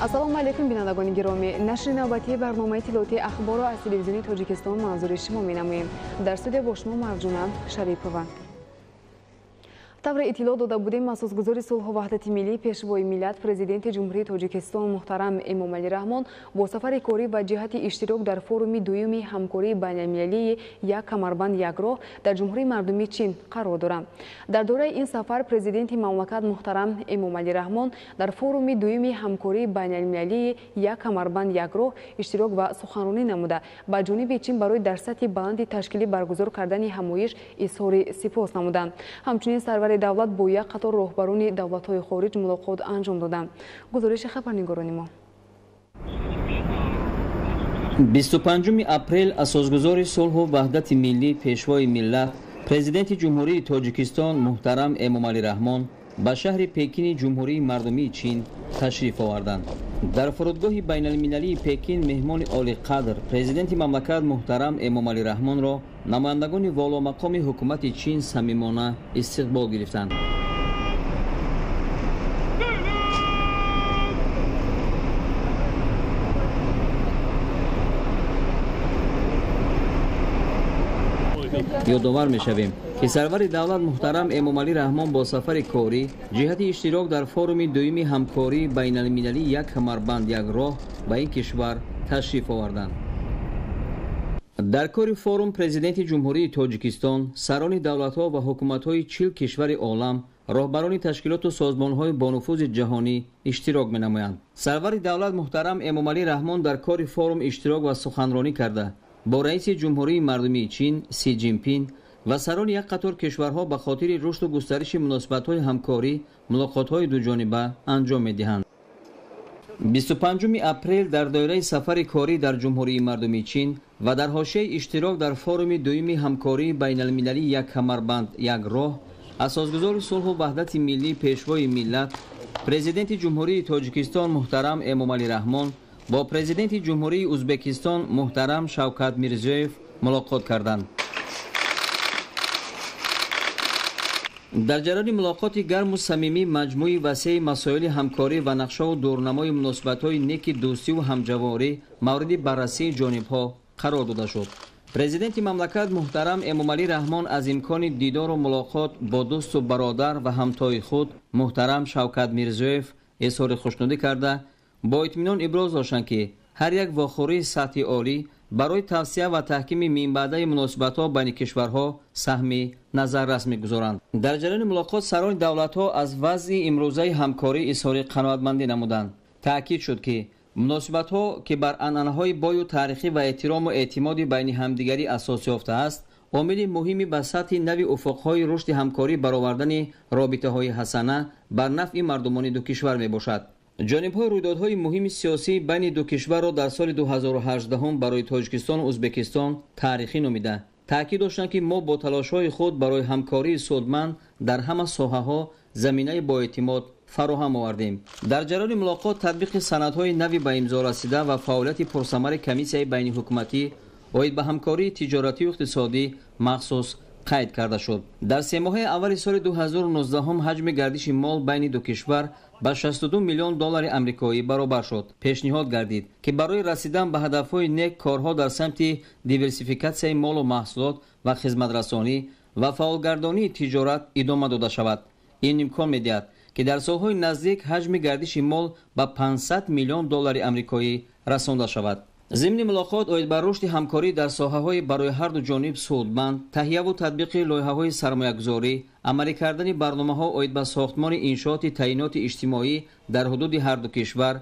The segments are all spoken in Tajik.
ассалому алайкум бинандагони гиромӣ. Нашри навбатии барномаи иттилоотии ахборро аз телевизиони Тоҷикистон манзури шумо менамоем. Дар студия бо шумо Марҷуна Шарипова. тавре иттилоъ дода будем асосгузори сулҳу ваҳдати миллӣ пешвои миллат президенти ҷумҳурии Тоҷикистон муҳтарам Эмомалӣ Раҳмон бо сафари корӣ ва ҷиҳати иштирок дар форуми дуюми ҳамкории байналмилалии як камарбанд як роҳ дар ҷумҳурии мардумии Чин қарор доранд. Дар дораи ин сафар президенти мамлакат муҳтарам Эмомалӣ Раҳмон дар форуми дуюми ҳамкории байналмилалии як камарбанд як роҳ иштирок ва суханронӣ намуда ба ҷониби Чин барои дар сатҳи баланди ташкилӣ баргузор кардани ҳамоиш изҳори сипос намуданд. Ҳамчунин сарвари давлат бо як қатор роҳбарони давлатҳои хориҷ мулоқот анҷом доданд. гузориши хабарнигорони мо. 25 апрел асосгузори сулҳу ваҳдати миллӣ пешвои миллат президенти ҷумҳурии Тоҷикистон муҳтарам Эмомалӣ Раҳмон ба шаҳри Пекини ҷумҳурии мардумии Чин ташриф оварданд. дар фурудгоҳи байналмилалии Пекин меҳмони олиқадр президенти мамлакат муҳтарам Эмомалӣ Раҳмонро намояндагони воломақоми ҳукумати Чин самимона истиқбол гирифтанд. ёдовар мешавем ки сарвари давлат муҳтарам Эмомалӣ Раҳмон бо сафари корӣ ҷиҳати иштирок дар форуми дуюми ҳамкории байналмилалии як камарбанд як роҳ ба ин кишвар ташриф оварданд. дар кори форум президенти ҷумҳурии Тоҷикистон сарони давлатҳо ва ҳукуматҳои 40 кишвари олам роҳбарони ташкилоту созмонҳои бонуфузи ҷаҳонӣ иштирок менамоянд. сарвари давлат муҳтарам Эмомалӣ Раҳмон дар кори форум иштирок ва суханронӣ карда бо раиси ҷумҳурии мардумии Чин Си Ҷинпин ва сарони як қатор кишварҳо ба хотири рушду густариши муносибатҳои ҳамкорӣ мулоқотҳои дуҷониба анҷом медиҳанд. 25 апрел дар доираи сафари корӣ дар ҷумҳурии мардумии Чин ва дар ҳошияи иштирок дар форуми дуюми ҳамкории байналмилалии як камарбанд як роҳ асосгузори сулҳу ваҳдати миллӣ пешвои миллат президенти ҷумҳурии Тоҷикистон муҳтарам Эмомалӣ Раҳмон бо президенти ҷумҳурии Узбекистон муҳтарам Шавкат Мирзиёев мулоқот карданд. дар ҷараёни мулоқоти гарму самимӣ маҷмӯи васеъи масоили ҳамкорӣ ва нақшаву дурнамои муносибатҳои неки дӯстиву ҳамҷаворӣ мавриди баррасии ҷонибҳо қарор дода шуд. президенти мамлакат муҳтарам Эмомалӣ Раҳмон аз имкони дидору мулоқот бо дӯсту бародар ва ҳамтои худ муҳтарам Шавкат Мирзиёев изҳори хушнудӣ карда бо итминон иброз доштанд ки ҳар як вохӯрии сатҳи олӣ барои тавсия ва таҳкими минбаъдаи муносибатҳо байни кишварҳо саҳми назаррас мегузоранд. дар ҷараёни мулоқот сарони давлатҳо аз вазъи имрӯзаи ҳамкорӣ изҳори қаноатмандӣ намуданд. таъкид шуд ки муносибатҳо ки бар анъанаҳои бою таърихӣ ва эҳтирому эътимоди байни ҳамдигарӣ асос ёфтааст омили муҳими ба сатҳи нави уфуқҳои рушди ҳамкорӣ баровардани робитаҳои ҳасана бар нафъи мардумони ду кишвар мебошад. ҷонибҳо рӯйдодҳои муҳими сиёсии байни ду кишварро дар соли 2018 барои Тоҷикистону Узбекистон таърихӣ номида таъкид доштанд ки мо бо талошҳои худ барои ҳамкории судманд дар ҳама соҳаҳо заминаи боэътимод фароҳам овардем. дар ҷараёни мулоқот татбиқи санадҳои нави ба имзо расида ва фаъолияти пурсамари комиссияи байниҳукуматӣ оид ба ҳамкории тиҷоратию иқтисодӣ махсус қайд карда шуд. дар се моҳаи аввали соли 2019 ҳаҷми гардиши мол байни ду кишвар ба 62 миллион доллари амрикоӣ баробар шуд. пешниҳод гардид ки барои расидан ба ҳадафҳои нек корҳо дар самти диверсификатсияи молу маҳсулот ва хизматрасонӣ ва фаъолгардонии тиҷорат идома дода шавад. ин имкон медиҳад ки дар солҳои наздик ҳаҷми гардиши мол ба 500 миллион доллари амрикоӣ расонда шавад. зимни мулоқот оид ба рушди ҳамкорӣ дар соҳаҳои барои ҳарду ҷониб судманд, таҳияву татбиқи лоиҳаҳои сармоягузорӣ, амалӣ кардани барномаҳо оид ба сохтмони иншооти таъиноти иҷтимоӣ дар ҳудуди ҳарду кишвар,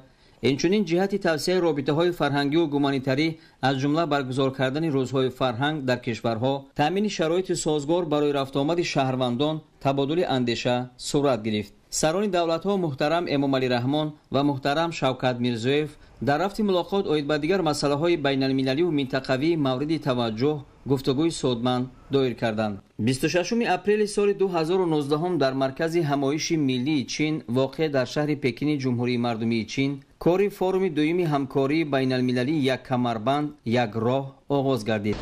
инчунин ҷиҳати тавсияи робитаҳои фарҳангиву гуманитарӣ аз ҷумла баргузор кардани рӯзҳои фарҳанг дар кишварҳо, таъмини шароити созгор барои рафтуомади шаҳрвандон, табодули андеша сурат гирифт. сарони давлатҳо муҳтарам Эмомалӣ Раҳмон ва муҳтарам Шавкат Мирзиёев дар рафти мулоқот оид ба дигар масъалаҳои байналмилаливу минтақавии мавриди таваҷҷӯҳ гуфтугӯи судманд доир карданд. 26 апрели соли 2019 дар маркази ҳамоиши миллии Чин воқеъ дар шаҳри Пекини ҷумҳурии мардумии Чин кори форуми дуюми ҳамкории байналмилалии як камарбанд як роҳ оғоз гардид.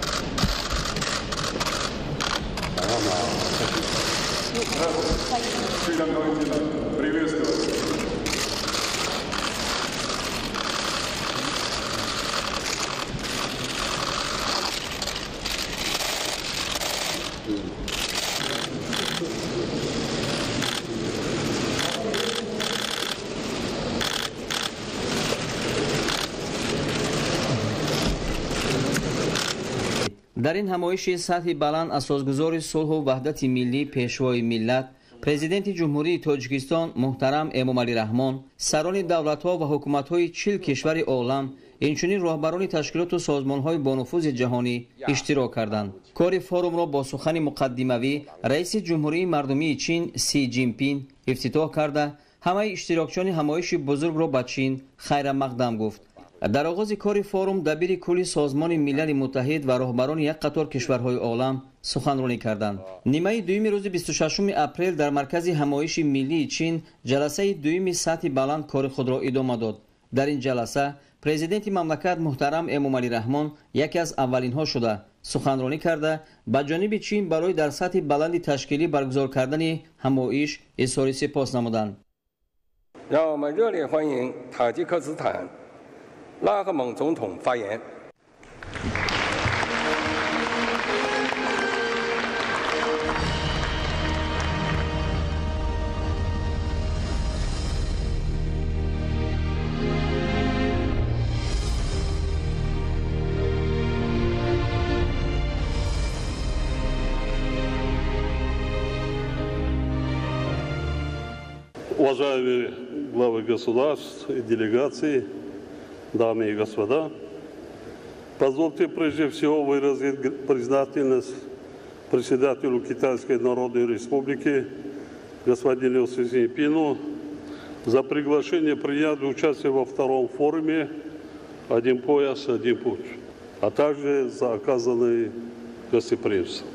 дар ин ҳамоиши сатҳи баланд асосгузори сулҳу ваҳдати миллӣ пешвои миллат президенти ҷумҳурии тоҷикистон муҳтарам Эмомалӣ Раҳмон, сарони давлатҳо ва ҳукуматҳои 40 кишвари олам, инчунин роҳбарони ташкилоту созмонҳои бонуфузи ҷаҳонӣ иштирок карданд. Кори форумро бо сухани муқаддимавӣ раиси ҷумҳурии мардумии Чин Си Ҷинпин ифтитоҳ карда, ҳамаи иштирокчиёни ҳамоиши бузургро ба Чин хайрамақдам гуфт. дар оғози кори форум дабири кулли созмони милали муттаҳид ва роҳбарони як қатор кишварҳои олам суханронӣ карданд. Нимаи дуюми рӯзи 26 апрел дар маркази ҳамоиши миллии Чин ҷаласаи дуюми сатҳи баланд кори худро идома дод. дар ин ҷаласа президенти мамлакат муҳтарам Эмомалӣ Раҳмон яке аз аввалинҳо шуда суханронӣ карда ба ҷониби Чин барои дар сатҳи баланди ташкилӣ баргузор кардани ҳамоиш изҳори сипос намуданд. 让我们热烈欢迎塔吉克斯坦拉赫蒙总统发言。Уважаемые главы государств и делегаций, дамы и господа, позвольте прежде всего выразить признательность председателю Китайской Народной Республики господину Си Цзиньпину за приглашение принять участие во втором форуме «Один пояс, один путь», а также за оказанное гостеприимство.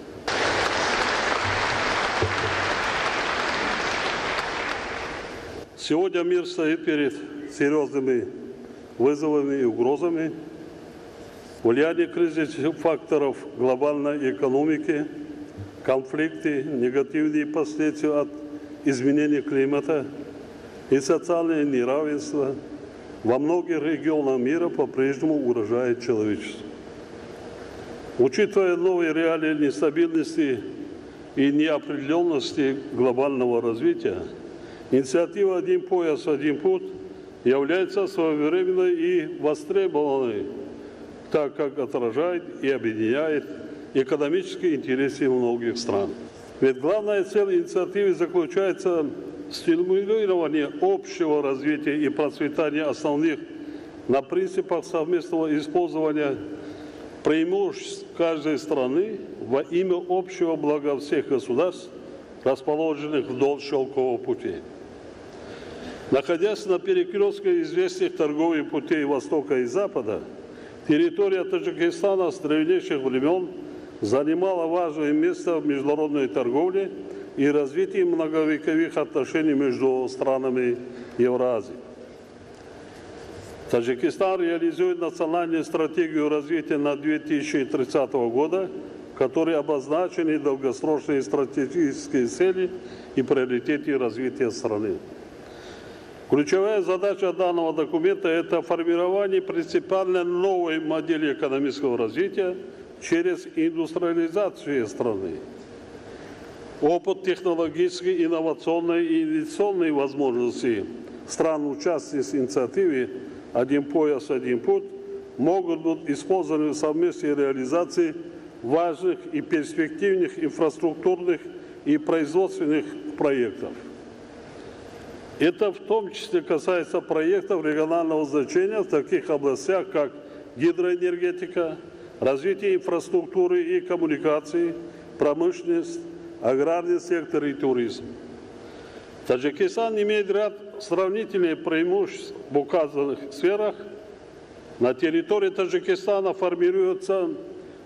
Сегодня мир стоит перед серьезными вызовами и угрозами. Влияние кризисных факторов глобальной экономики, конфликты, негативные последствия от изменения климата и социальное неравенство во многих регионах мира по-прежнему угрожает человечеству. Учитывая новые реалии нестабильности и неопределенности глобального развития, инициатива «Один пояс, один путь» является своевременной и востребованной, так как отражает и объединяет экономические интересы многих стран. Ведь главная цель инициативы заключается в стимулировании общего развития и процветания основных на принципах совместного использования преимуществ каждой страны во имя общего блага всех государств, расположенных вдоль шелкового пути. Находясь на перекрестке известных торговых путей Востока и Запада, территория Таджикистана с древнейших времен занимала важное место в международной торговле и развитии многовековых отношений между странами Евразии. Таджикистан реализует национальную стратегию развития на 2030 года, в которой обозначены долгосрочные стратегические цели и приоритеты развития страны. Ключевая задача данного документа – это формирование принципиально новой модели экономического развития через индустриализацию страны. Опыт технологической, инновационной и инвестиционной возможности стран-участниц инициативы «Один пояс, один путь» могут быть использованы в совместной реализации важных и перспективных инфраструктурных и производственных проектов. Это в том числе касается проектов регионального значения в таких областях, как гидроэнергетика, развитие инфраструктуры и коммуникаций, промышленность, аграрный сектор и туризм. Таджикистан имеет ряд сравнительных преимуществ в указанных сферах. На территории Таджикистана формируется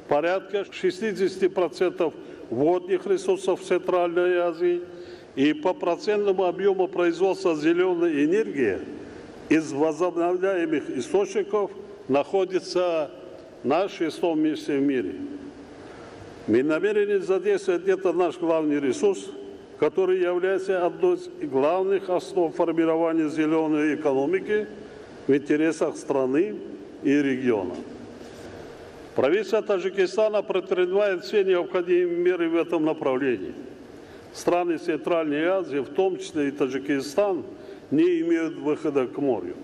порядка 60% водных ресурсов Центральной Азии, и по процентному объему производства зеленой энергии из возобновляемых источников находится на 6-м месте в мире. Мы намерены задействовать это наш главный ресурс, который является одной из главных основ формирования зеленой экономики в интересах страны и региона. Правительство Таджикистана предпринимает все необходимые меры в этом направлении. Страны Центральной Азии, в том числе и Таджикистан, не имеют выхода к морю.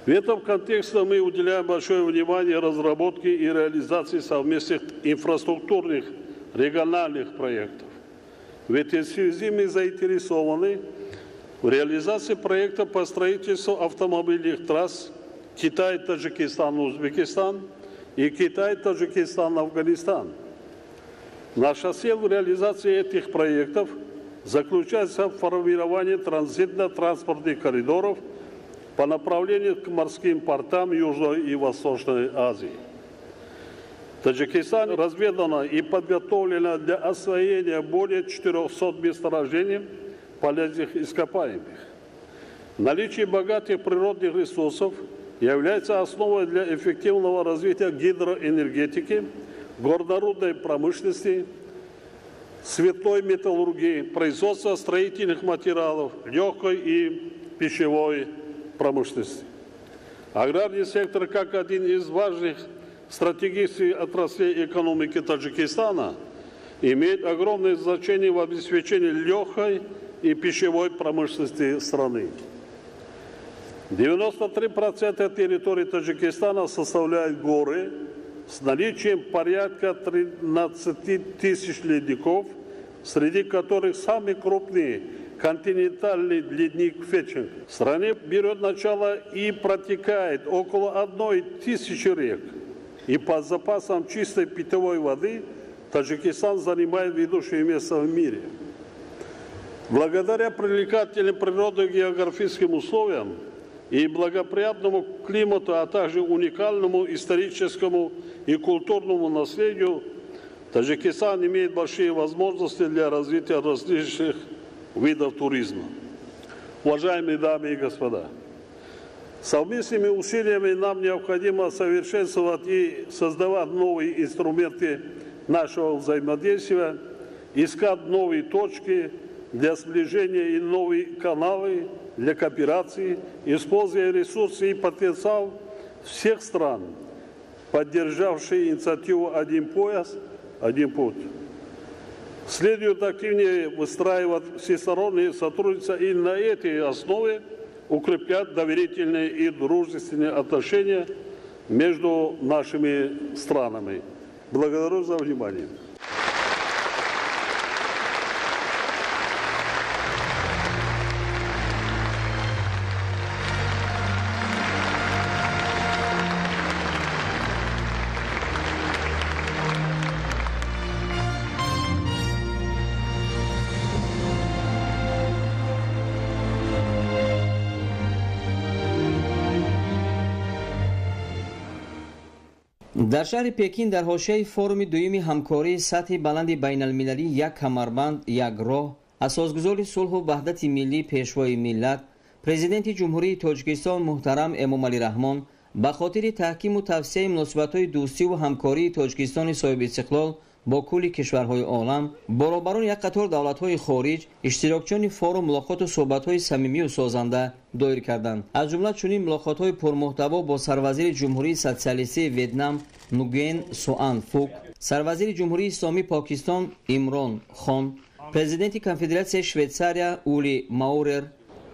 В этом контексте мы уделяем большое внимание разработке и реализации совместных инфраструктурных региональных проектов. В этой связи мы заинтересованы в реализации проекта по строительству автомобильных трасс Китай, Таджикистан, Узбекистан и Китай, Таджикистан, Афганистан. Наша цель в реализации этих проектов заключается в формировании транзитно-транспортных коридоров по направлению к морским портам Южной и Восточной Азии. Таджикистан разведано и подготовлено для освоения более 400 месторождений полезных ископаемых. Наличие богатых природных ресурсов является основой для эффективного развития гидроэнергетики, горнорудной промышленности, цветной металлургии, производства строительных материалов, легкой и пищевой промышленности. Аграрный сектор, как один из важных стратегических отраслей экономики Таджикистана, имеет огромное значение в обеспечении легкой и пищевой промышленности страны. 93% территории Таджикистана составляют горы с наличием порядка 13 тысяч ледников, среди которых самый крупный континентальный ледник Фечинг. В стране берет начало и протекает около 1000 рек. И по запасам чистой питьевой воды Таджикистан занимает ведущее место в мире. Благодаря привлекательным природно-географическим условиям и благоприятному климату, а также уникальному историческому и культурному наследию, Таджикистан имеет большие возможности для развития различных видов туризма. Уважаемые дамы и господа, совместными усилиями нам необходимо совершенствовать и создавать новые инструменты нашего взаимодействия, искать новые точки для сближения и новые каналы для кооперации, используя ресурсы и потенциал всех стран, поддержавшие инициативу «Один пояс, один путь». Следует активнее выстраивать всестороннее сотрудничество и на этой основе укреплять доверительные и дружественные отношения между нашими странами. Благодарю за внимание. дар шаҳри пекин дар ҳошияи форуми дуюми ҳамкории сатҳи баланди байналмилалӣ як камарбанд як роҳ асосгузори сулҳу ваҳдати миллӣ пешвои миллат президенти ҷумҳурии тоҷикистон муҳтарам эмомалӣ раҳмон ба хотири таҳкиму тавсеяи муносибатҳои дӯстиву ҳамкории тоҷикистони соҳибистиқлол бо кулли кишварҳои олам боробарони як қатор давлатҳои хориҷ иштирокчиёни форум мулоқоту суҳбатҳои самимию созанда доир карданд. аз ҷумла чунин мулоқотҳои пурмуҳтаво бо сарвазири ҷумҳурии социалистии ветнам нуген суан фук, сарвазири ҷумҳурии исломии покистон имрон хон, президенти конфедератсияи швейтсария ули маурер,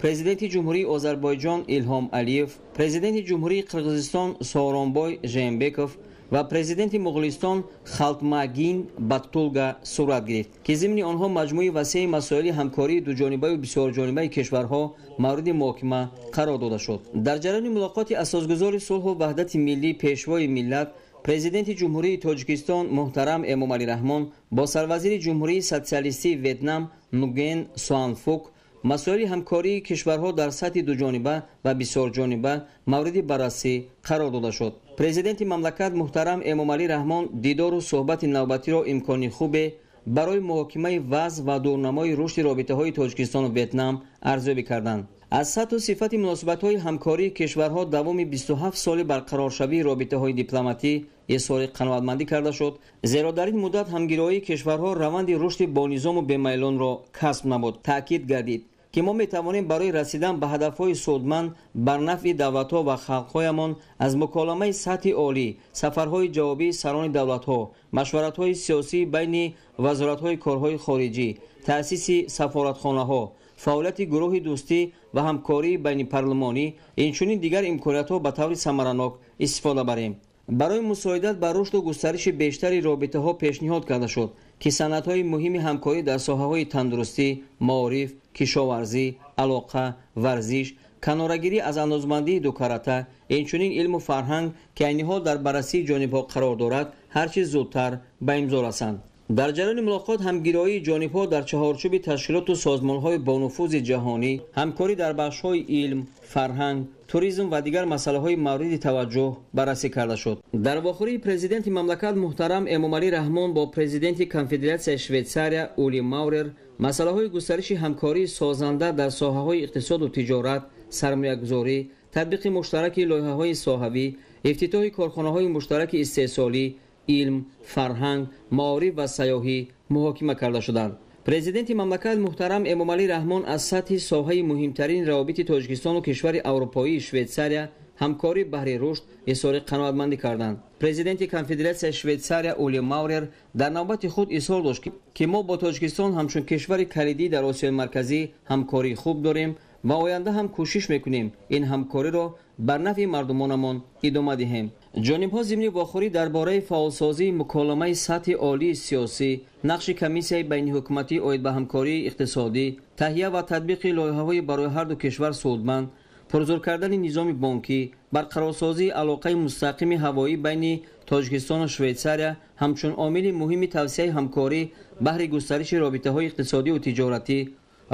президенти ҷумҳурии озарбойҷон илҳом алиев, президенти ҷумҳурии қирғизистон сооронбой жээнбеков ва президенти муғулистон халтмагин баттулга сурат гирифт ки зимни онҳо маҷмӯи васеи масоили ҳамкории дуҷонибаю бисёрҷонибаи кишварҳо мавриди муҳокима қарор дода шуд. дар ҷараёни мулоқоти асосгузори сулҳу ваҳдати миллӣ пешвои миллат президенти ҷумҳурии тоҷикистон муҳтарам эмомалӣ раҳмон бо сарвазири ҷумҳурии социалистии ветнам нуген суанфук масоили ҳамкории кишварҳо дар сатҳи дуҷониба ва бисёрҷониба мавриди баррасӣ қарор дода шуд. президенти мамлакат муҳтарам эмомалӣ раҳмон дидору суҳбати навбатиро имкони хубе барои муҳокимаи вазъ ва дурнамои рушди робитаҳои тоҷикистону ветнам арзёбӣ карданд. аз сатҳу сифати муносибатҳои ҳамкории кишварҳо давоми 27 соли барқароршавии робитаҳои дипломатӣ изҳори қаноатмандӣ карда шуд, зеро дар ин муддат ҳамгироии кишварҳо раванди рушди бонизому бемайлонро касб намуд. таъкид гардид ки мо метавонем барои расидан ба ҳадафҳои судманд бар нафъи давлатҳо ва халқҳоямон аз муколамаи сатҳи олӣ, сафарҳои ҷавобии сарони давлатҳо, машваратҳои сиёсии байни вазоратҳои корҳои хориҷӣ, таъсиси сафоратхонаҳо, фаъолияти гурӯҳи дӯстӣ ва ҳамкории байнипарлумонӣ инчунин дигар имкониятҳо ба таври самаранок истифода барем. барои мусоидат ба рушду густариши бештари робитаҳо пешниҳод карда шуд ки санъатҳои муҳими ҳамкорӣ дар соҳаҳои тандурустӣ, маориф, кишоварзӣ, алоқа, варзиш, канорагирӣ аз андозмандии дукарата, инчунин илму фарҳанг ки айни ҳол дар баррасии ҷонибҳо қарор дорад, ҳарчи зудтар ба имзо расанд. дар ҷараёни мулоқот ҳамгироии ҷонибҳо дар чаҳорчӯби ташкилоту созмонҳои бонуфузи ҷаҳонӣ, ҳамкорӣ дар бахшҳои илм, фарҳанг, туризм ва дигар масъалаҳои мавриди таваҷҷӯҳ баррасӣ карда шуд. дар вохӯрии президенти мамлакат муҳтарам Эмомалӣ Раҳмон бо президенти Конфедератсияи Швейтсария Ули Маурер масъалаҳои густариши ҳамкории созанда дар соҳаҳои иқтисоду тиҷорат, сармоягузорӣ, татбиқи муштараки лоиҳаҳои соҳавӣ, ифтитоҳи корхонаҳои муштараки истеҳсолӣ, илм, фарҳанг, маориф ва сайёҳӣ муҳокима карда шуданд. президенти мамлакат муҳтарам Эмомалӣ Раҳмон аз сатҳи соҳаи муҳимтарини равобити Тоҷикистону кишвари Аврупоии Швейтсария ҳамкорӣ баҳри рушд изҳори қаноатмандӣ карданд. президенти Конфедератсияи Швейтсария Ули Маурер дар навбати худ изҳор дошт ки мо бо Тоҷикистон ҳамчун кишвари калидӣ дар Осиёи Марказӣ ҳамкории хуб дорем ва оянда ҳам кӯшиш мекунем ин ҳамкориро бар нафъи мардумонамон идома диҳем. ҷонибҳо зимни вохӯрӣ дар бораи фаъолсозии муколамаи сатҳи олии сиёсӣ, нақши комиссияи байниҳукуматӣ оид ба ҳамкории иқтисодӣ, таҳия ва татбиқи лоиҳаҳои барои ҳарду кишвар судманд, пурзур кардани низоми бонкӣ, барқарорсозии алоқаи мустақими ҳавоӣ байни Тоҷикистону Швейтсария ҳамчун омили муҳими тавсеяи ҳамкорӣ баҳри густариши робитаҳои иқтисодиву тиҷоратӣ,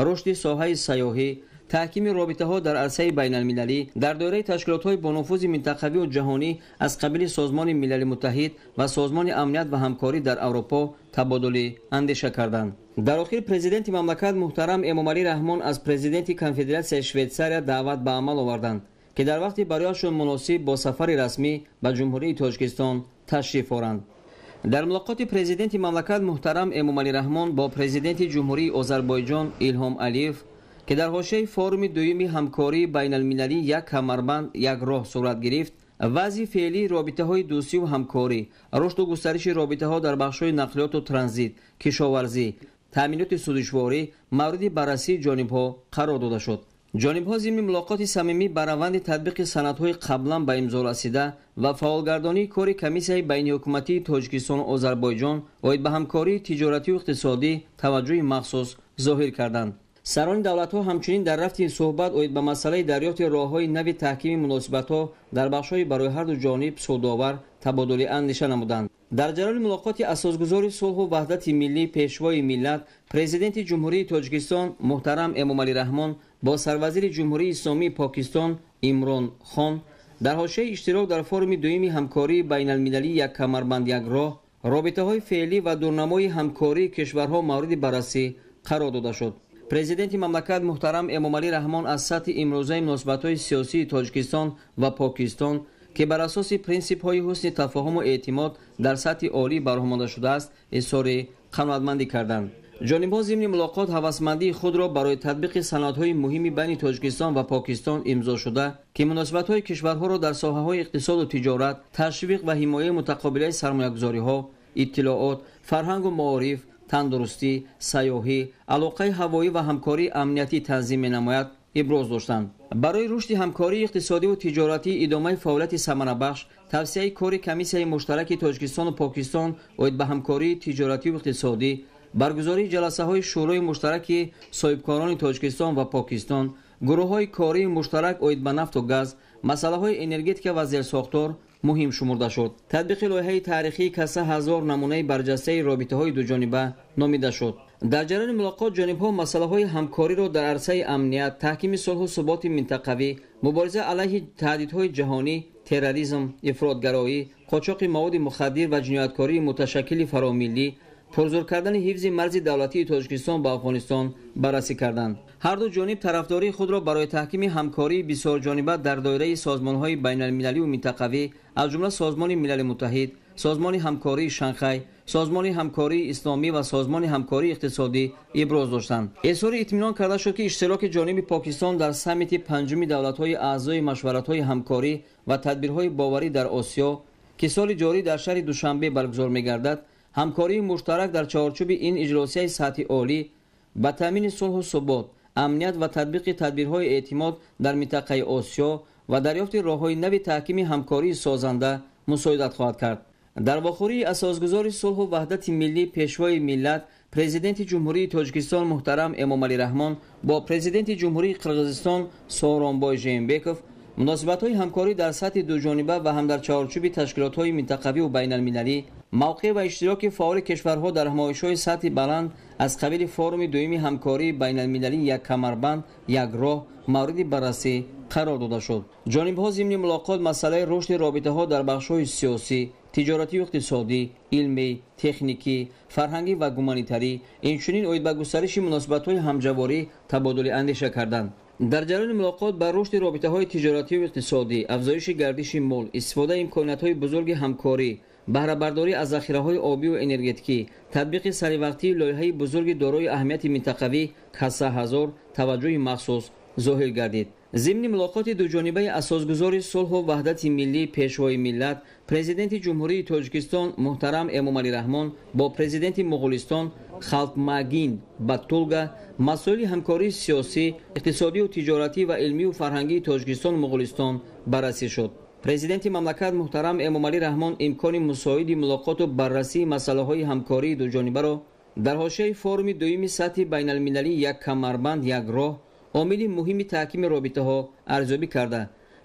рушди соҳаи сайёҳӣ, таҳкими робитаҳо дар арсаи байналмилалӣ дар доираи ташкилотҳои бонуфузи минтақавию ҷаҳонӣ аз қабили Созмони Милали Муттаҳид ва Созмони амният ва ҳамкорӣ дар Аврупо табодули андеша карданд. дар охир президенти мамлакат муҳтарам Эмомалӣ Раҳмон аз президенти Конфедератсияи Швейтсария даъват ба амал оварданд ки дар вақти барояшон муносиб бо сафари расмӣ ба ҷумҳурии Тоҷикистон ташриф оранд. дар мулоқоти президенти мамлакат муҳтарам Эмомалӣ Раҳмон бо президенти ҷумҳурии Озарбойҷон Илҳом Алиев ки дар ҳошияи форуми дуюми ҳамкории байналмилалӣ як камарбанд як роҳ сурат гирифт, вазъи феълии робитаҳои дӯстиву ҳамкорӣ, рушду густариши робитаҳо дар бахшҳои нақлиёту транзит, кишоварзӣ, таъминоти судишворӣ мавриди баррасии ҷонибҳо қарор дода шуд. ҷонибҳо зимни мулоқоти самимӣ ба раванди татбиқи санадҳои қаблан ба имзо расида ва фаъолгардонии кори комиссияи байниҳукуматии Тоҷикистону Озарбойҷон оид ба ҳамкории тиҷоративу иқтисодӣ таваҷҷӯҳи махсус зоҳир карданд. сарони давлатҳо ҳамчунин дар рафти суҳбат оид ба масъалаи дарёфти роҳҳои нави таҳкими муносибатҳо дар бахшҳои барои ҳарду ҷониб судовар табодули андеша намуданд. дар ҷараёни мулоқоти асосгузори сулҳу ваҳдати миллӣ пешвои миллат президенти ҷумҳурии Тоҷикистон муҳтарам Эмомалӣ Раҳмон бо сарвазири ҷумҳурии Исломии Покистон Имрон Хон дар ҳошияи иштирок дар форуми дуюми ҳамкории байналмилалӣ як камарбанд як роҳ робитаҳои феълӣ ва дурнамои ҳамкории кишварҳо мавриди баррасӣ қарор дода шуд. президенти мамлакат муҳтарам Эмомалӣ Раҳмон аз сатҳи имрӯзаи муносибатҳои сиёсии Тоҷикистон ва Покистон ки бар асоси принсипҳои ҳусни тафоҳуму эътимод дар сатҳи олӣ барҳамонда шудааст изҳори қаноатмандӣ карданд. ҷонибҳо зимни мулоқот ҳавасмандии худро барои татбиқи санадҳои муҳими байни Тоҷикистон ва Покистон имзо шуда ки муносибатҳои кишварҳоро дар соҳаҳои иқтисоду тиҷорат, ташвиқ ва ҳимояи мутақобилаи сармоягузориҳо, иттилоот, фарҳангу маориф, тандурустӣ, сайёҳӣ, алоқаи ҳавоӣ ва ҳамкории амниятӣ танзим менамояд иброз доштанд. барои рушди ҳамкории иқтисодиву тиҷоратӣ идомаи фаъолияти самарабахш, тавсеяи кори комиссияи муштараки Тоҷикистону Покистон оид ба ҳамкории тиҷоративу иқтисодӣ, баргузории ҷаласаҳои шӯрои муштараки соҳибкорони Тоҷикистон ва Покистон, гурӯҳҳои кории муштарак оид ба нафту газ, масъалаҳои энергетика ва зерсохтор муҳим шумурда шуд. татбиқи лоиҳаи таърихии каса 1000 намунаи барҷастаи робитаҳои дуҷониба номида шуд. дар ҷараёни мулоқот ҷонибҳо масъалаҳои ҳамкориро дар арсаи амният, таҳкими сулҳу суботи минтақавӣ, мубориза алайҳи таҳдидҳои ҷаҳонӣ, терроризм, ифротгароӣ, қочоқи маводи мухаддир ва ҷинояткории муташаккили фаромиллӣ, пурзур кардани ҳифзи марзи давлатии Тоҷикистон ба Афғонистон баррасӣ карданд. ҳарду ҷониб тарафдории худро барои таҳкими ҳамкории бисёрҷониба дар доираи созмонҳои байналмилаливу минтақавӣ аз ҷумла Созмони Милали Муттаҳид, Созмони ҳамкории Шанхай, Созмони ҳамкории исломӣ ва Созмони ҳамкории иқтисодӣ иброз доштанд. изҳори итминон карда шуд ки иштироки ҷониби Покистон дар саммити панҷуми давлатҳои аъзои машваратҳои ҳамкорӣ ва тадбирҳои боварӣ дар Осиё ки соли ҷорӣ дар шаҳри Душанбе баргузор мегардад, ҳамкории муштарак дар чаҳорчӯби ин иҷлосияи сатҳи олӣ ба таъмини сулҳу субот, амният ва татбиқи тадбирҳои эътимод дар минтақаи осиё ва дарёфти роҳҳои нави таҳкими ҳамкории созанда мусоидат хоҳад кард. дар вохӯрии асосгузори сулҳу ваҳдати миллӣ пешвои миллат президенти ҷумҳурии тоҷикистон муҳтарам эмомалӣ раҳмон бо президенти ҷумҳурии қирғизистон Сооронбой Жээнбеков муносибатҳои ҳамкорӣ дар сатҳи дуҷониба ва ҳам дар чаҳорчӯби ташкилотҳои минтақавӣ байналмилалӣ, мавқеъ ва иштироки фаъоли кишварҳо дар ҳамоишҳои сатҳи баланд аз қабили форуми дуюми ҳамкории байналмилалӣ як камарбанд як роҳ мавриди баррасӣ қарор дода шуд. ҷонибҳо зимни мулоқот масъалаи рушди робитаҳо дар бахшҳои сиёсӣ, тиҷоратию иқтисодӣ, илмӣ, техникӣ, фарҳангӣ ва гуманитарӣ, инчунин оид ба густариши муносибатҳои ҳамҷаворӣ табодули андеша карданд. дар ҷараёни мулоқот ба рушди робитаҳои тиҷоратию иқтисодӣ, афзоиши гардиши мол, истифодаи имкониятҳои бузурги ҳамкорӣ, баҳрабардорӣ аз захираҳои обию энергетикӣ, татбиқи саривақтии лоиҳаи бузурги дорои аҳамияти минтақавӣ кассаҳазор таваҷҷӯҳи махсус зоҳир гардид. зимни мулоқоти дуҷонибаи асосгузори сулҳу ваҳдати миллӣ пешвои миллат президенти ҷумҳурии тоҷикистон муҳтарам эмомалӣ раҳмон бо президенти муғулистон Халтмагин Баттулга масоили ҳамкории сиёсӣ, иқтисодию тиҷоратӣ ва илмию фарҳангии Тоҷикистон Муғулистон баррасӣ шуд. президенти мамлакат муҳтарам эмомалӣ раҳмон имкони мусоиди мулоқоту баррасии масъалаҳои ҳамкории дуҷонибаро дар ҳошияи форуми дуюми сатҳи байналмилалӣ як камарбанд як роҳ омили муҳими таҳкими робитаҳо арзёбӣ карда,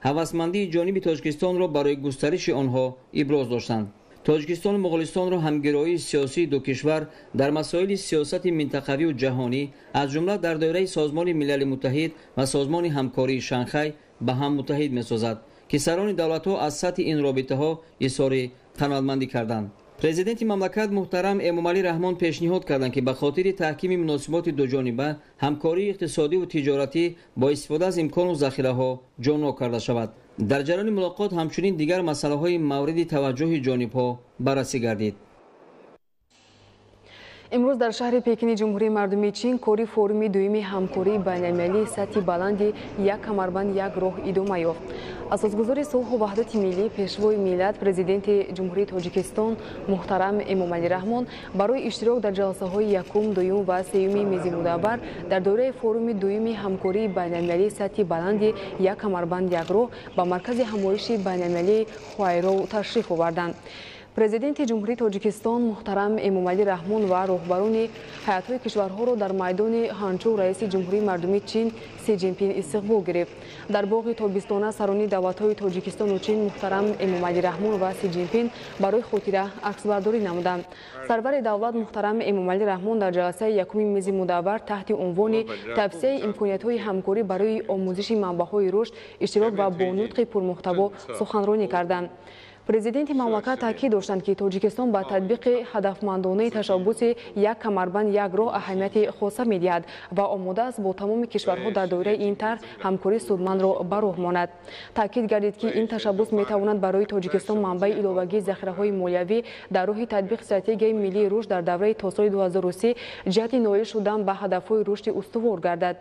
ҳавасмандии ҷониби Тоҷикистонро барои густариши онҳо иброз доштанд. Тоҷикистон Муғулистонро ҳамгироии сиёсии ду кишвар дар масоили сиёсати минтақавию ҷаҳонӣ аз ҷумла дар доираи Созмони Милали Муттаҳид ва Созмони ҳамкории Шанхай ба ҳам муттаҳид месозад, ки сарони давлатҳо аз сатҳи ин робитаҳо изҳори қаноатмандӣ карданд. президенти мамлакат муҳтарам эмомалӣ раҳмон пешниҳод карданд, ки ба хотири таҳкими муносиботи дуҷониба ҳамкории иқтисодиву тиҷоратӣ бо истифода аз имкону захираҳо ҷоноб карда шавад. дар ҷараёни мулоқот ҳамчунин дигар масъалаҳои мавриди таваҷҷӯҳи ҷонибҳо баррасӣ гардид. имрӯз дар шаҳри Пекини ҷумҳурии мардуми Чин кори форуми дуюми ҳамкории байналмилалии сатҳи баланди як камарбанд як роҳ идома ёфт. асосгузори сулҳу ваҳдати миллӣ пешвои миллат президенти ҷумҳурии Тоҷикистон муҳтарам Эмомалӣ раҳмон барои иштирок дар ҷаласаҳои якум, дуюм ва сеюми мези мудаввар дар доираи форуми дуюми ҳамкории байналмилалии сатҳи баланди як камарбанд як роҳ ба маркази ҳамоиши байналмилалии Хуайроу ташриф оварданд. президенти ҷумҳурии Тоҷикистон муҳтарам Эмомалӣ раҳмон ва роҳбарони ҳайатҳои кишварҳоро дар майдони Ханчжоу раиси ҷумҳурии мардуми Чин Си Ҷинпин истиқбол гирифт. дар боғи тобистона сарони давлатҳои Тоҷикистону Чин муҳтарам Эмомалӣ раҳмон ва Си Ҷинпин барои хотира аксбардорӣ намуданд. сарвари давлат муҳтарам Эмомалӣ раҳмон дар ҷаласаи якуми мези мудаввар таҳти унвони тавсеяи имкониятҳои ҳамкорӣ барои омӯзиши манбаъҳои рушд, иштирок ва бо нутқи пурмуҳтаво суханронӣ карданд. президенти мамлакат таъкид доштанд, ки Тоҷикистон ба татбиқи ҳадафмандонаи ташаббуси як камарбанд як роҳ аҳамияти хоса медиҳад ва омода аст бо тамоми кишварҳо дар доираи ин тарҳ ҳамкории судмандро ба роҳ монад. таъкид гардид, ки ин ташаббус метавонад барои Тоҷикистон манбаи иловагии захираҳои молиявӣ дар роҳи татбиқи стратегияи миллии рушд дар давраи то соли 2030 ҷиҳати ноил шудан ба ҳадафҳои рушди устувор гардад.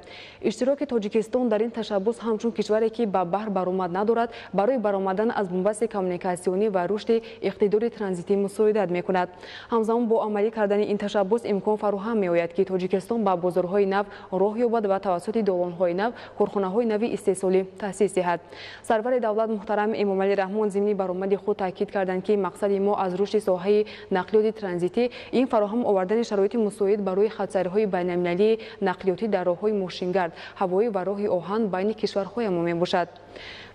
иштироки Тоҷикистон дар ин ташаббус ҳамчун кишваре, ки ба баҳр баромад надорад, барои баромадан аз бумбасти коммуникасия ва рушди иқтидори транзитӣ мусоидат мекунад. ҳамзамон бо амалӣ кардани ин ташаббус имкон фароҳам меояд, ки Тоҷикистон ба бозорҳои нав роҳ ёбад ва тавассути долонҳои нав корхонаҳои нави истеҳсолӣ таъсис диҳад. сарвари давлат муҳтарам Эмомалӣ раҳмон зимни баромади худ таъкид карданд, ки мақсади мо аз рушди соҳаи нақлиёти транзитӣ ин фароҳам овардани шароити мусоид барои хатсариҳои байналмилалии нақлиётӣ дар роҳҳои мошингард, ҳавоӣ ва роҳи оҳан байни кишварҳоямо мебошад.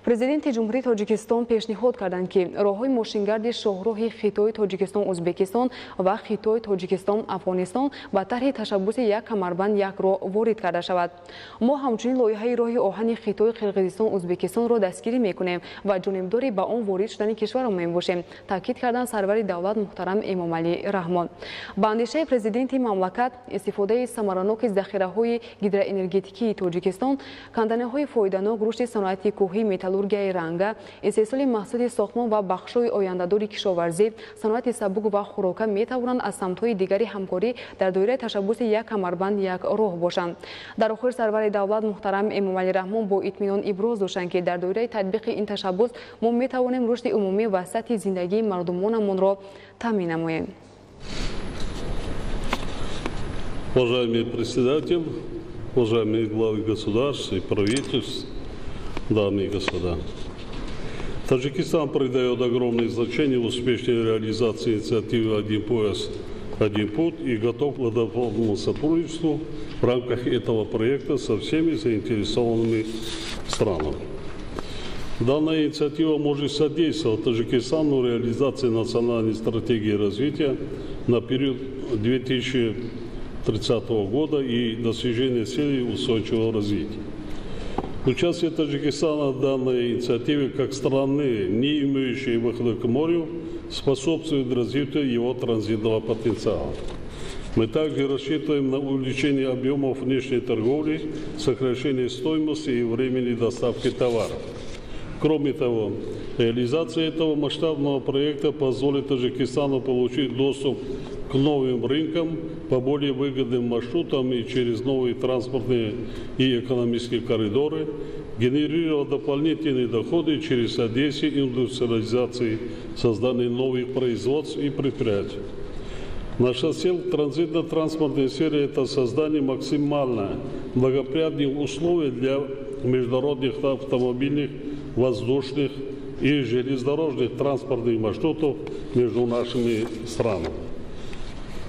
президенти ҷумҳурии Тоҷикистон пешниҳод карданд, ки роҳҳои мошингарди шоҳроҳи Хитой Тоҷикистон Ӯзбекистон ва Хитой Тоҷикистон Афғонистон ба тарҳи ташаббуси як камарбанд як роҳ ворид карда шавад. мо ҳамчунин лоиҳаи роҳи оҳани Хитой Қирғизистон Ӯзбекистонро дастгирӣ мекунем ва ҷонибдори ба он ворид шудани кишварро мебошем, таъкид карданд сарвари давлат муҳтарам Эмомалӣ раҳмон. ба андешаи президенти мамлакат, истифодаи самараноки захираҳои гидроэнергетикии Тоҷикистон, канданиҳои фоиданок, рушди саноати кӯҳӣ, металлургияи ранга, истеҳсоли маҳсули сохтмон ва бахшҳои ояндадори кишоварзӣ, саноати сабук ва хӯрока метавонанд аз самтҳои дигари ҳамкорӣ дар доираи ташаббуси як камарбанд як роҳ бошанд. дар охир сарвари давлат муҳтарам Эмомалӣ раҳмон бо итминон иброз доштанд, ки дар доираи татбиқи ин ташаббус мо метавонем рушди умумӣ ва сатҳи зиндагии мардумонамонро таъмин намоем. Уважаемый председатель, уважаемые главы государств и правительств, дамы и господа. Таджикистан придает огромное значение успешной реализации инициативы «Один пояс, один путь» и готов к плодотворному сотрудничеству в рамках этого проекта со всеми заинтересованными странами. Данная инициатива может содействовать Таджикистану в реализации национальной стратегии развития на период 2030 года и достижения целей устойчивого развития. Участие Таджикистана в данной инициативе как страны, не имеющей выхода к морю, способствует развитию его транзитного потенциала. Мы также рассчитываем на увеличение объемов внешней торговли, сокращение стоимости и времени доставки товаров. Кроме того, реализация этого масштабного проекта позволит Таджикистану получить доступ к новым рынкам по более выгодным маршрутам и через новые транспортные и экономические коридоры, генерировать дополнительные доходы через содействие индустриализации, создание новых производств и предприятий. Наша цель в транзитно-транспортной сфере – это создание максимально благоприятных условий для международных автомобильных, воздушных и железнодорожных транспортных маршрутов между нашими странами.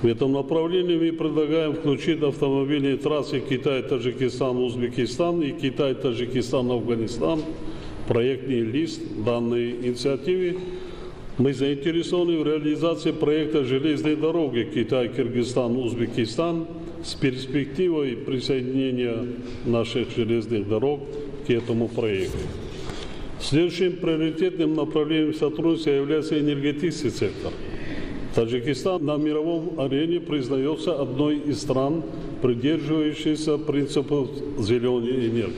В этом направлении мы предлагаем включить автомобильные трассы Китай-Таджикистан-Узбекистан и Китай-Таджикистан-Афганистан в проектный лист данной инициативы. Мы заинтересованы в реализации проекта железной дороги Китай-Киргизстан-Узбекистан с перспективой присоединения наших железных дорог к этому проекту. Следующим приоритетным направлением сотрудничества является энергетический сектор. Таджикистан на мировом арене признается одной из стран, придерживающейся принципов зеленой энергии.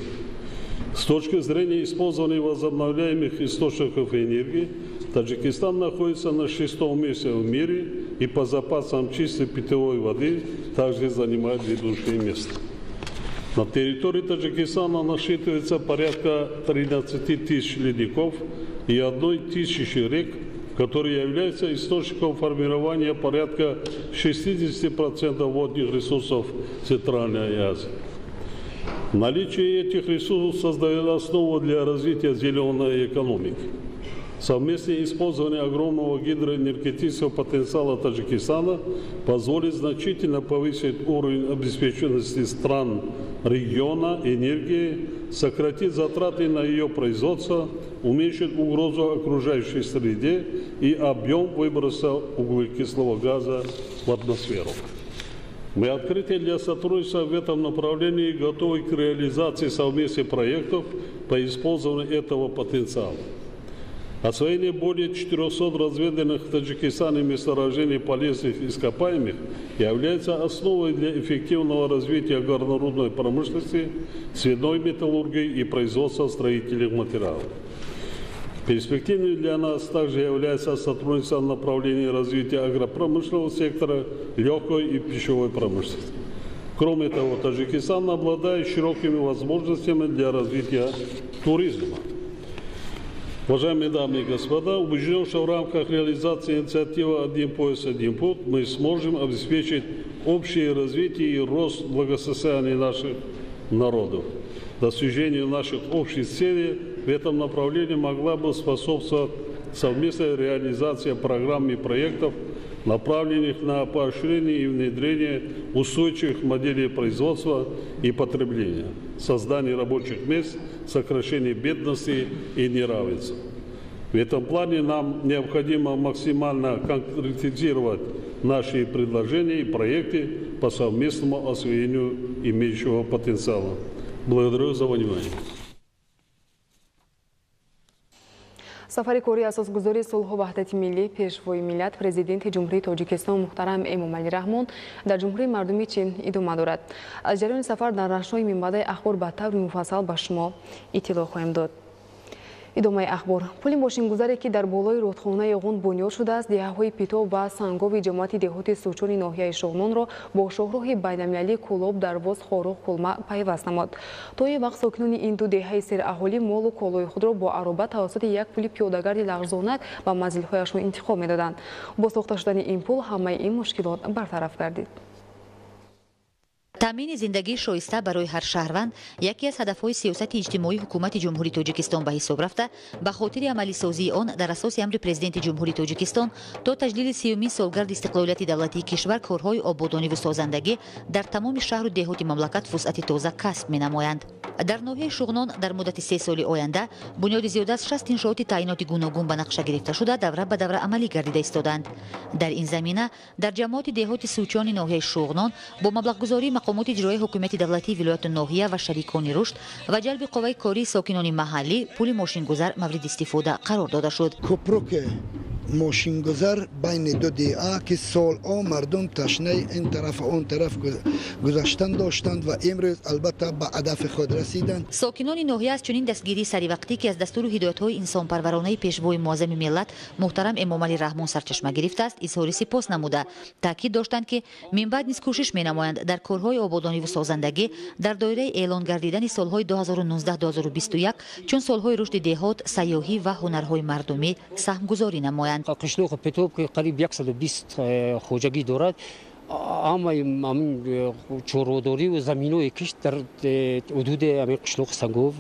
С точки зрения использования возобновляемых источников энергии, Таджикистан находится на 6-м месте в мире и по запасам чистой питьевой воды также занимает ведущее место. На территории Таджикистана насчитывается порядка 13 тысяч ледников и 1 тысячи рек, которые являются источником формирования порядка 60% водных ресурсов Центральной Азии. Наличие этих ресурсов создает основу для развития зеленой экономики. Совместное использование огромного гидроэнергетического потенциала Таджикистана позволит значительно повысить уровень обеспеченности стран региона энергией, сократить затраты на ее производство, уменьшить угрозу окружающей среде и объем выброса углекислого газа в атмосферу. Мы открыты для сотрудничества в этом направлении и готовы к реализации совместных проектов по использованию этого потенциала. Освоение более 400 разведанных в Таджикистане месторождений полезных ископаемых является основой для эффективного развития горнорудной промышленности, цветной металлургии и производства строительных материалов. Перспективным для нас также является сотрудничество в направлении развития агропромышленного сектора, легкой и пищевой промышленности. Кроме того, Таджикистан обладает широкими возможностями для развития туризма. Уважаемые дамы и господа, убежден, что в рамках реализации инициативы «Один пояс, один путь» мы сможем обеспечить общее развитие и рост благосостояния наших народов. Достижению наших общих целей в этом направлении могла бы способствовать совместная реализация программ и проектов, направленных на поощрение и внедрение устойчивых моделей производства и потребления, создание рабочих мест, сокращение бедности и неравенства. В этом плане нам необходимо максимально конкретизировать наши предложения и проекты по совместному освоению имеющего потенциала. Благодарю за внимание. сафари кори асосгузори сулҳу ваҳдати миллӣ пешвои миллат президенти ҷумҳурии тоҷикистон муҳтарам эмомалӣ раҳмон дар ҷумҳурии мардуми чин идома дорад. аз ҷараёни сафар дар рашнои минбаъдаи ахбор ба таври муфассал ба шумо иттилоъ хоҳем дод. идомаи ахбор. пули мошингузаре ки дар болои рудхонаи ғунд бунёд шудааст, диҳаҳои питоб ва сангови ҷамоати деҳоти сӯчони ноҳияи шоҳнонро бо шоҳроҳи байналмилалии Кӯлоб дарвоз Хорух Кулма пайваст намуд. то ин вақт сокинони ин ду деҳаи сераҳолӣ молу колои худро бо ароба тавассути як пули пиёдагарди лағжзонак ба манзилҳояшон интиқол медоданд. бо сохта шудани ин пул ҳамаи ин мушкилот бартараф гардид. таъмини зиндагии шоиста барои ҳар шаҳрванд яке аз ҳадафҳои сиёсати иҷтимоии ҳукумати ҷумҳурии тоҷикистон ба ҳисоб рафта, ба хотири амалисозии он дар асоси амри президенти ҷумҳурии тоҷикистон то таҷлили 30-умин солгарди истиқлолияти давлатии кишвар корҳои ободониву созандагӣ дар тамоми шаҳру деҳоти мамлакат вусъати тоза касб менамоянд. дар ноҳияи шуғнон дар муддати 3 соли оянда бунёди зиёда аз 60 иншооти таъиноти гуногун ба нақша гирифта шуда давра ба давра амалӣ гардида истоданд. дар ин замина дар ҷамоати деҳоти сӯчони ноҳияи шуғнон бо маблағгузории мақомоти иҷроии ҳукумати давлатии вилояту ноҳия ва шарикони рушд ва ҷалби қувваи кории сокинони маҳаллӣ пули мошингузар мавриди истифода қарор дода шуд. ماشینگذار بین دو دی‌ها که سال‌ها مردم تشنه این طرف و اون طرف گذشتن داشتند و امروز البته به هدف خود رسیدند. ساکنان ناحیه از چنین دستگیری سریوقتی که از دستور و هدایت‌های انسانپرورانه پیشوای معظم ملت محترم امامعلی رحمان سرچشمه گرفته است اظهار سپاس نموده تاکید داشتند که من بعد نیز کوشش می‌نمایند در کارهای آبادانی و سازندگی در دایره اعلان گردیدن سال‌های 2019-2021 چون سال‌های رشد دهات، سیاحی و هنرهای مردمی سهمگذاری نمایند. قشلوق پتوب که قریب 120 خوجگی دارد، اما چوروداری و زمینوی کشت در حدود همین قشلوق سنگوف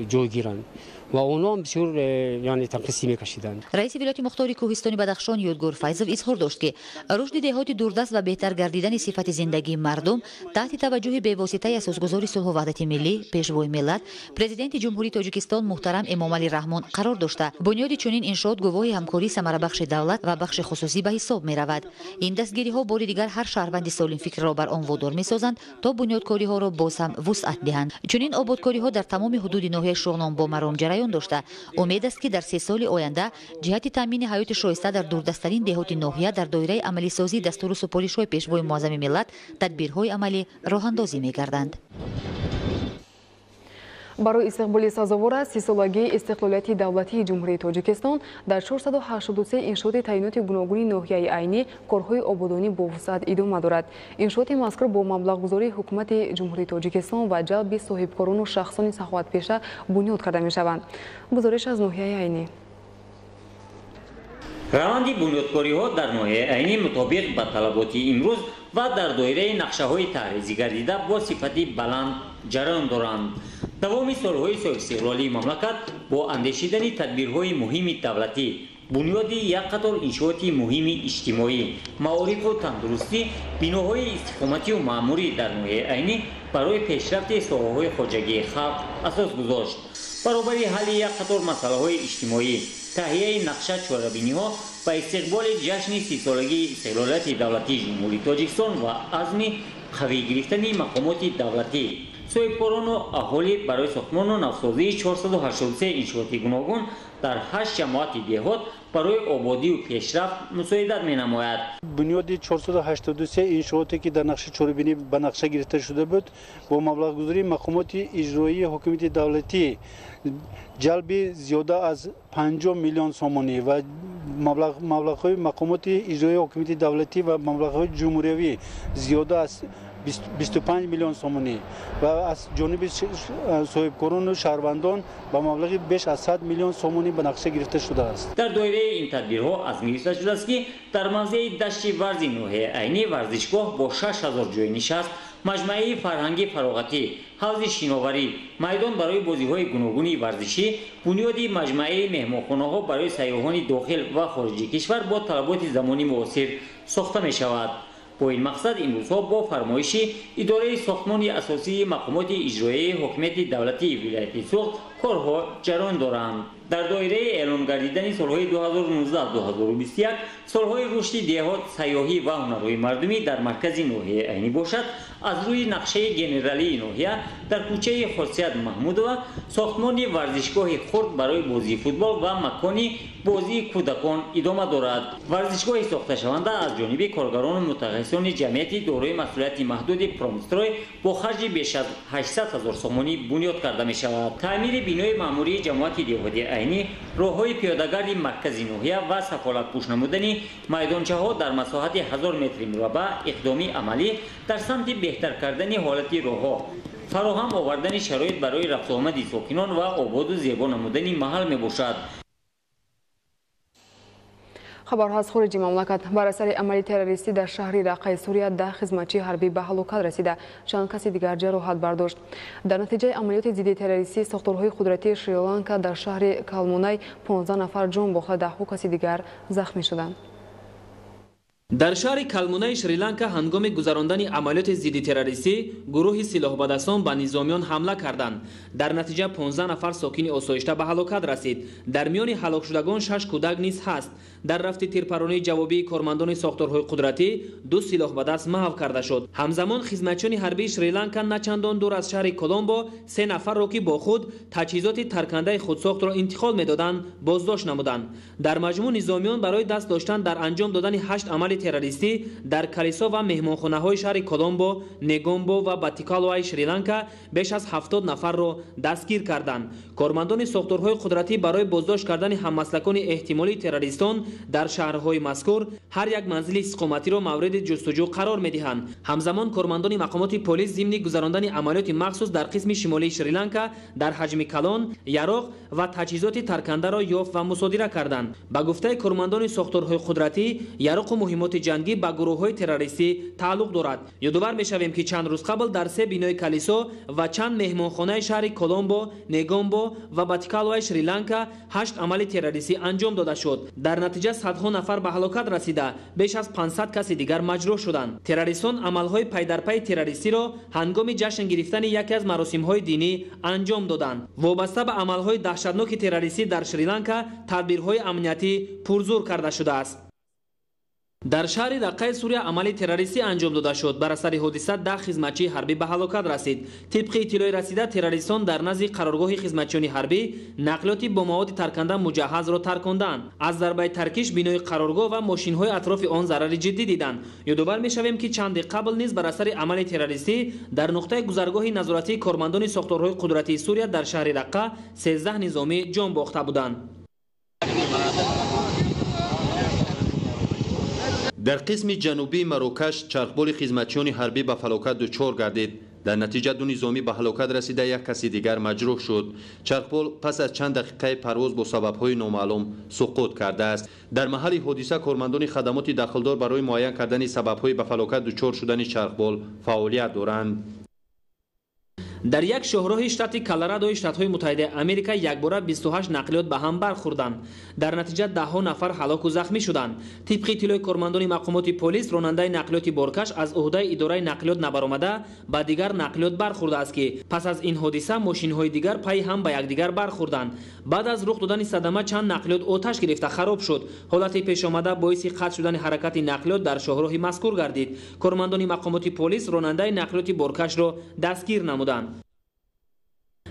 جای گیرند و اونا بسیار یعنی تنقیصی میکشیدند. رئیس ولایت مختار کوهستانی بدخشان یودگور فیضوف اظهار داشت که رشد دهات دوردست و بهتر گردیدن صفت زندگی مردم تحت توجه به واسطه اساسگذاری صلح و وحدت ملی پیشوای ملت پرزیدنت جمهوری تاجیکستان محترم امامعلی رحمان قرار داشته. بنیاد چنین انشاءات گواهی همکاری ثمره بخش دولت و بخش خصوصی به حساب می رود. این دستگیری ها بار دیگر هر شهروند سالم فکر را بر آن وادار می سازند تا بنیادکاری ها را باز هم وسعت دهند. چنین آبادکاری ها در تمام حدود ناحیه شغنان با مرام جریان داشته. امید است که در 3 سال آینده جهت تامین حیات شایسته در دوردستترین دهات ناحیه در دایره عملی سازی دستور و سپارش‌های پیشوای معظم ملت تدبیرهای عملی راه اندازی می‌گردند. барои истиқболи сазовор аз 30 солагии истиқлолияти давлатии ҷумҳурии тоҷикистон дар 483 иншооти таъиноти гуногуни ноҳияи айнӣ корҳои ободонӣ бо вусъат идома дорад. иншооти мазкур бо маблағгузории ҳукумати ҷумҳурии тоҷикистон ва ҷалби соҳибкорону шахсони саховатпеша бунёд карда мешаванд. гузориш аз ноҳияи айнӣ. раванди бунёдкориҳо дар ноҳияи айнӣ мутобиқ ба талаботи имрӯз ва дар доираи нақшаҳои таҳризӣ гардида бо сифати баланд ҷараён доранд. давоми солҳои соистиқлолии мамлакат бо андешидани тадбирҳои муҳими давлатӣ, бунёди як қатор иншооти муҳими иҷтимоӣ, маорифу тандурустӣ, биноҳои истиқоматию маъмурӣ дар ноҳияи айнӣ барои пешрафти соҳаҳои хоҷагии халқ асос гузошт. баробари ҳалли як қатор масъалаҳои иҷтимоӣ, таҳияи нақша чорабиниҳо ба истиқболи ҷашни 30-солагии истиқлолияти давлатии ҷумҳурии тоҷикистон ва азми қавӣ гирифтани мақомоти давлатӣ, соҳибкорону аҳолӣ барои сохтмону навсозии 483 иншооти гуногун дар 8 ҷамоати деҳот барои ободию пешрафт мусоидат менамояд. бунёди 483 иншооте ки дар нақши чорабинӣ ба нақша гирифта шуда буд бо маблағгузории мақомоти иҷроии ҳукумати давлатӣ ҷалби зиёда аз 50 миллион сомонӣ ва маблағҳои мақомоти иҷроии ҳукумати давлатӣ ва маблағҳои ҷумҳуриявӣ зиёда аз 25 миллион сомонӣ ва аз ҷониби соҳибкорону шаҳрвандон ба маблағи беш аз 100 миллион сомонӣ ба нақша гирифта шудааст. дар доираи ин тадбирҳо аз гирифта шудааст ки дар мавзеи дашти варзи ноҳияи айнӣ варзишгоҳ бо 6000 ҷойи нишаст, маҷмӯаи фарҳанги фароғатӣ, ҳавзи шиноварӣ, майдон барои бозиҳои гуногуни варзишӣ, бунёди маҷмӯаи меҳмонхонаҳо барои сайёҳони дохил ва хориҷи кишвар бо талаботи замони муосир сохта мешавад. бо ин мақсад имрӯзҳо бо фармоиши идораи сохтмони асосии мақомоти иҷроии ҳокимияти давлатии вилояти суғд корҳо ҷараён доранд. дар доираи эълон гардидани солҳои 2019-2021 солҳои рушди деҳот, сайёҳӣ ва ҳунарҳои мардумӣ дар маркази ноҳияи айнӣ бошад, аз рӯи нақшаи генералии ноҳия дар кӯчаи Хосият Маҳмудова сохтмони варзишгоҳи хурд барои бозии футбол ва макони бозии кӯдакон идома дорад. варзишгоҳи сохташаванда аз ҷониби коргарону мутахассисони ҷамъияти дорои масъулияти маҳдуди Промстрой бо харҷи беш аз 800 000 сомонӣ бунёд карда мешавад. таъмири бинои маъмурии ҷамоати деҳоти айнӣ, роҳҳои пиёдагарди маркази ноҳия ва сафолатпӯш намудани майдончаҳо дар масоҳати 1000 метри мураббаъ иқдоми амалӣ дар самти беҳтар кардани ҳолати роҳҳо, фароҳам овардани шароит барои рафтуомади сокинон ва ободу зебо намудани маҳал мебошад. خبرها از خارج مملکت: بر اثر عمل تروریستی در شهر رقه سوریه 10 خدمتچی حربی به هلاکت رسیده، چند کسی دیگر جراحت برداشت. در نتیجه عملیات ضد تروریستی ساختارهای قدرتی شریلانکا در شهر کالمونای 15 نفر جان باخته، 10 کسی دیگر زخمی شدند. در شهر کالمونای شریلانکا هنگام گذراندن عملیات ضد تروریستی گروه سلاح‌برداران به نظامیان حمله کردند. در نتیجه 15 نفر ساکن آسایشته به هلاکت رسید. در میان هلاک شدگان 6 کودک نیز هست. در رفت تیرپرانی جوابی کارمندان ساختارهای قدرتی 2 سلاح‌بردست محو کرده شد. همزمان خدمتچیان حربی شریلانکا نه چندان دور از شهر کلمبو 3 نفر را که با خود تجهیزات ترکنده خودساخت را انتقال می‌دادند بازداشت نمودند. در مجموع نظامیان برای دست داشتن در انجام دادن 8 عمل تروریستی در کلیسا و مهمانخانه‌های شهر کلمبو، نگومبو و باتیکالوای شریلانکا بیش از 70 نفر را دستگیر کردند. کارمندان ساختارهای قدرتی برای بازداشت کردن هممسلکان احتمالی تروریستان در شهرهای مذکور هر یک منزل اقامتی را مورد جستجو قرار می‌دهند. همزمان کارمندان مقامات پلیس ضمن گذراندن عملیات مخصوص در قسم شمالی شریلانکا در حجم کلان، یراق و تجهیزات ترکنده را یافت و مصادره کردند. به گفته کارمندان ساختارهای قدرتی، یراق و مهمات جنگی به گروه‌های تروریستی تعلق دارد. یادآور می‌شویم که چند روز قبل در 3 بینای کلیسا و چند مهمانخانه شهر کلمبو، نگومبو و باتیکالوای شریلانکا 8 عمل تروریستی انجام داده شد. در نتیجه صدها نفر به هلاکت رسیده، بیش از 500 کس دیگر مجروح شدند. تروریستان عمل‌های پی در پی تروریستی را هنگام جشن گرفتن یکی از مراسم‌های دینی انجام دادند. وابسته به عمل‌های دهشتناک تروریستی در شریلانکا تدبیرهای امنیتی پرزور کرده شده است. در شهر رقه سوریه عمل تروریستی انجام داده شد. بر اثر حادثه 10 خدمتچی حربی به هلاکت رسید. طبق اطلاع رسیده تروریستان در نزد قرارگاه خدمتچیان حربی نقلیاتی با مواد ترکنده مجهز را ترکاندند. از ضربه ترکش بینای قرارگاه و ماشین‌های اطراف آن ضرر جدی دیدند. یادآور می‌شویم که چند قبل نیز بر اثر عمل تروریستی در نقطه گذرگاه نظارتی کارمندان ساختارهای قدرتی سوریه در شهر رقه 13 نظامی جان باخته بودند. در قسم جنوبی مراکش چرخبال خدمتچیان حربی به فلاکت دچار گردید. در نتیجه 2 نظامی به هلاکت رسیده، 1 کسی دیگر مجروح شد. چرخبال پس از چند دقیقه پرواز با سبب‌های نامعلوم سقوط کرده است. در محل حادثه کارمندان خدمات داخلدار برای معاین کردن سبب‌های به فلاکت دچار شدن چرخبال فعالیت دارند. در یک شاهراه شتات کلرادو ایالات‌های متحده آمریکا یکباره 28 نقلیات به هم برخوردند. در نتیجه 10 نفر هلاک و زخمی شدند. طبق اطلاع کارمندان مقامات پلیس، راننده نقلیات بارکش از عهده اداره نقلیات نبرآمده به دیگر نقلیات برخورده است که پس از این حادثه ماشین‌های دیگر پای هم به یکدیگر برخوردند. بعد از رخ دادن صدمه چند نقلیات آتش گرفته خراب شد. حالت پیش آمده باعث قطع شدن حرکت نقلیات در شاهراه مذکور گردید. کارمندان مقامات پلیس راننده نقلیات بارکش را دستگیر نمودند.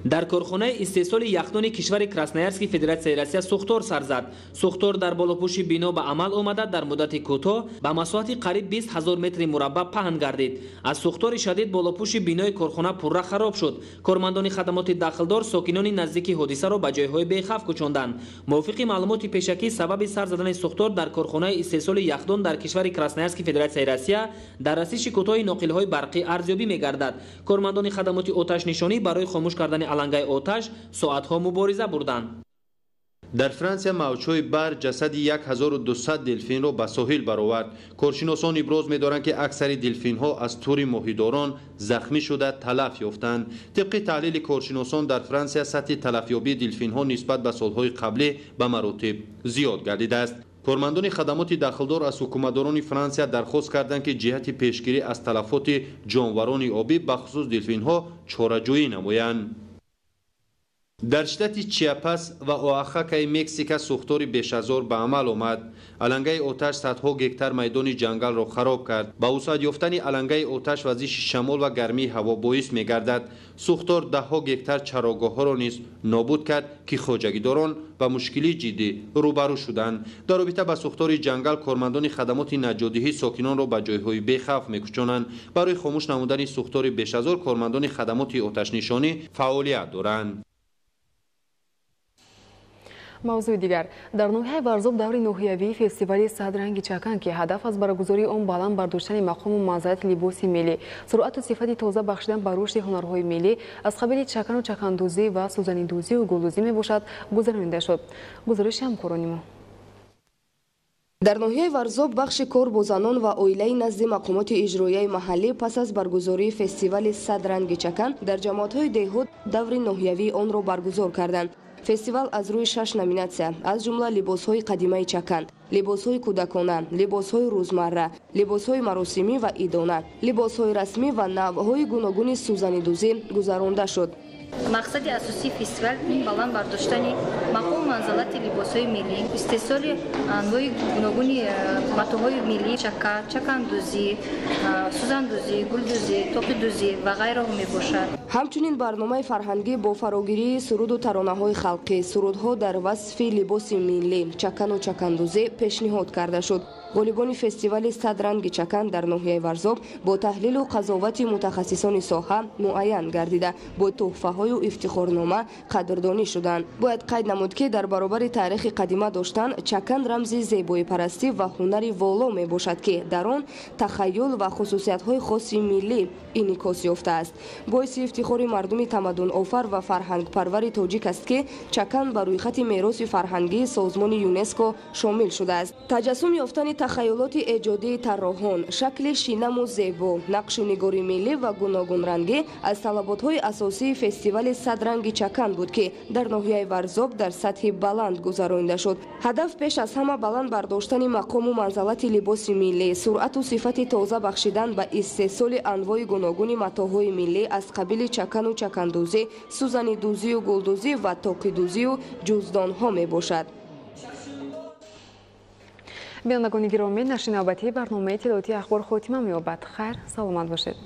در کارخانه استحصال یخنان کشور کراسنایارسکی فدراسیای روسیه سوختار سر زد. سوختار در بالاپوش بنا به عمل آمده در مدت کوتاه به مساحت قریب 20000 متر مربع پهن گردید. از سوختار شدید بالاپوش بنای کارخانه پرره خراب شد. کارمندان خدمات داخلدار ساکنان نزدیک حادثه را به جایهای بی‌خوف کوچاندند. موافق معلومات پیشکی سبب سر زدن سوختار در کارخانه استحصال یخنان در کشور کراسنایارسکی فدراسیای روسیه در رسیدگی کوتاه ناقل‌های برقی ارزیابی می‌گردد. کارمندان خدمات آتش نشانی برای خاموش کردن علنگای آتش ساعت‌ها مبارزه بردند. در فرانسه موج‌های بر جسد 1200 دلفین را به ساحل برآورد. کارشناسان ابراز می‌دارند که اکثر دلفین‌ها از طور ماهیداران زخمی شده تلف یافتند. طبق تحلیل کارشناسان در فرانسه سطح تلفیابی دلفین‌ها نسبت به سال‌های قبلی به مراتب زیاد گردیده است. کارمندان خدمات داخلدار از حکومتداران فرانسه درخواست کردند که جهت پیشگیری از تلفات جانوران آبی به خصوص دلفین‌ها چاره‌جویی نمایند. در شتات چیاپاس و اوآخاکای مکزیک سوختاری بیش از 1000 به عمل آمد. علنگای آتش صدها هکتار میدان جنگل را خراب کرد. با وسعت یافتن علنگای آتش وزش شمال و گرمی هوا باعث می‌گردد سوختار ده‌ها هکتار چراگاه‌ها را نیز نابود کرد که خواجگیداران با مشکلی جدی روبرو شدند. در رابطه با سوختار جنگل کارمندان خدمات نجات‌دهی ساکنان را به جای‌های بی‌خوف می‌کشانند. برای خاموش نمودن سوختار بیش از 1000 کارمندان خدمات آتش نشانی فعالیت دارند. موضوع دیگر در ناحیه ورزاب دوری ناحیوی فستیوال صدرنگ چکن که هدف از برگزاری آن بلند برداشتن مقام و منزلت لباس ملی، سرعت و صفت تازه بخشیدن به رشد هنرهای ملی از قبیل چکن و چکندوزی و سوزنیدوزی و گلدوزی می باشد گزارنده شد. گزارش همکاران ما. дар ноҳияи Варзоб бахши кор бо занон ва оилаи назди мақомоти иҷроияи маҳаллӣ пас аз баргузории фестивали 100 ранги чакан дар ҷамоатҳои деҳот даври ноҳиявии онро баргузор карданд. фестивал аз рӯи 6 номинатсия аз ҷумла либосҳои қадимаи чакан, либосҳои кӯдакона, либосҳои рӯзмарра, либосҳои маросимӣ ва идона, либосҳои расмӣ ва навъҳои гуногуни сӯзанидӯзӣ гузаронда шуд. мақсади асосии фестивал ин баланд бардоштани мақом манзалати либосҳои миллӣ, истеҳсоли анвои гуногуни матоъҳои миллӣ, чака, чакандӯзӣ, сӯзандӯзӣ, гулдӯзӣ, тоқидӯзӣ ва ғайраҳо мебошад. ҳамчунин барномаи фарҳангӣ бо фарогирии суруду таронаҳои халқӣ, сурудҳо дар васфи либоси миллӣ, чакану чакандӯзӣ пешниҳод карда шуд. ғолибони фестивали 100 ранги чакан дар ноҳияи Варзоб бо таҳлилу қазовати мутахассисони соҳа муайян гардида бо тӯҳфаҳою ифтихорнома қадрдонӣ шуданд. бояд қайд намуд ки дар баробари таърихи қадима доштан чакан рамзи зебоипарастӣ ва ҳунари воло мебошад ки дар он тахайюл ва хусусиятҳои хоси миллӣ инъикос ёфтааст. боиси ифтихори мардуми тамаддунофар ва фарҳангпарвари тоҷик аст ки чакан ба рӯйхати мероси фарҳангии созмони ЮНЕСКО шомил шудааст. таҷассум ёфтани тахайюлоти эҷодии тарроҳон, шакли шинаму зебо, нақшу нигори миллӣ ва гуногунрангӣ аз талаботҳои асосии фестивали 100 ранги чакан буд ки дар ноҳияи Варзоб дар сатҳи баланд гузаронида шуд. ҳадаф пеш аз ҳама баланд бардоштани мақому манзалати либоси миллӣ, суръату сифати тоза бахшидан ба истеҳсоли анвои гуногуни матоъҳои миллӣ аз қабили чакану чакандӯзӣ, сӯзанидӯзию гулдӯзӣ ва тоқидӯзию ҷуздонҳо мебошад. бинандагони гиромӣ, нашри навбатии барномаи иттилоотии ахбор хотима меёбад. хайр, саломат бошед.